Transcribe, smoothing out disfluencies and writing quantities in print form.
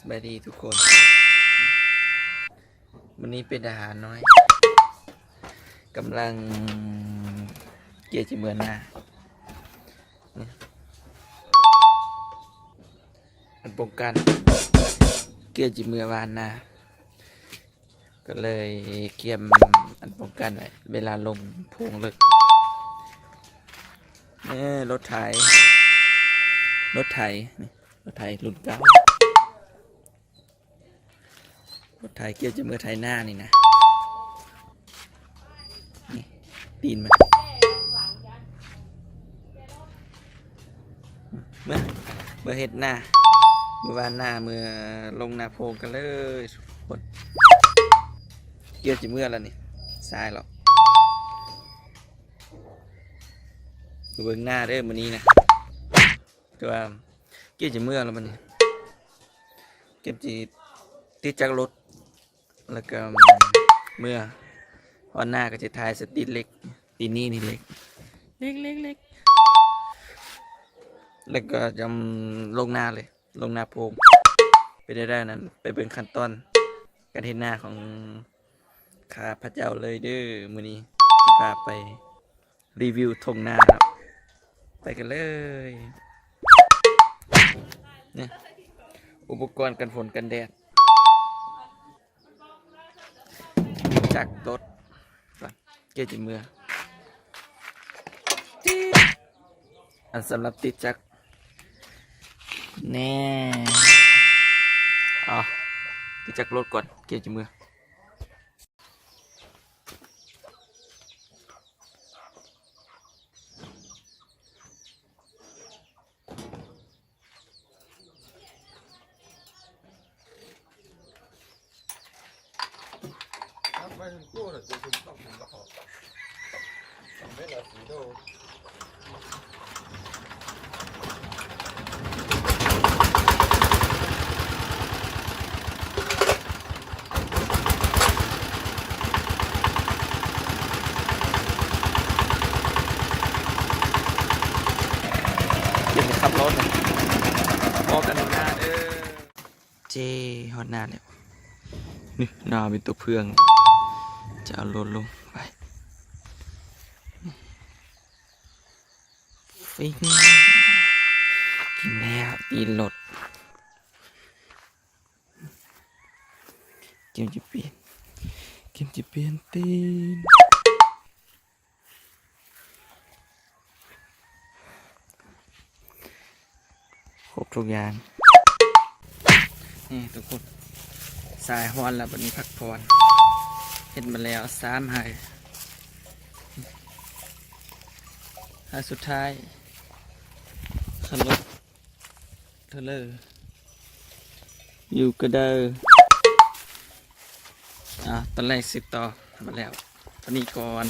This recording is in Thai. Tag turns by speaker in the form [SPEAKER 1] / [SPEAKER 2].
[SPEAKER 1] สวัสดีทุกคนวันนี้เป็นทหารน้อยกำลังเกี่ยจีเมืองหน้าอันป้องกันเกี่ยจีเมืองวานนาก็เลยเกี่ยมอันป้องกันไว้เวลาลงพวงเลิกนี่รถไถนี่รถไถรุ่นเก่ารถไถเกี่ยวจะมือไถหน้านี่นะนี่ตีนมันเมื่อเห็ดหน้าเมื่อวานหน้าเมื่อลงนาโพงกันเลยทุกคนเกี่ยวจะมือแล้วนี่ทรายหรอกเบื้องหน้าเด้อมื้อนี้นะตัวเกี่ยวจะมือแล้วมันนี่เก็บจีติดจากรถแล้วก็เมื่อพอหน้าก็จะทายสติเล็กตีนี่เล็กแล้วก็จะลงหน้าเลยลงหน้าโพงไปได้นั้นไปเป็นขั้นตอนการเห็นหน้าของข้าพระเจ้าเลยเด้อมื้อนี้จะพาไปรีวิวทงหน้าครับไปกันเลยเนี่ยอุปกรณ์กันฝนกันแดดจักรรถเกี่ยวจีเมืออันสำหรับติดจักรแน่ติดจักรรถก่อนเกี่ยวจีเมือ
[SPEAKER 2] ไม่ถึงกู้หรอกจะถึงต้องถึงกระหอบไม่ละสีโด
[SPEAKER 1] เกี่ยวกับขับรถนะบอกกันหน้าเด้อเจฮอตหน้าเนี่ยนี่หน้าเป็นตัวเพื่องจะเอารถลงไปฟิงกินแล้วตีรถเกมจะเปลี่ยนตีนครบทุกอย่างนี่ทุกคนสายฮอนแล้ววันนี้พักผ่อนเห็นมาแล้ว3 หายสุดท้ายขับรถเทเลอร์อยู่ก็เด้อตอนแรก10 ต่อมาแล้วตอนนี้ก่อน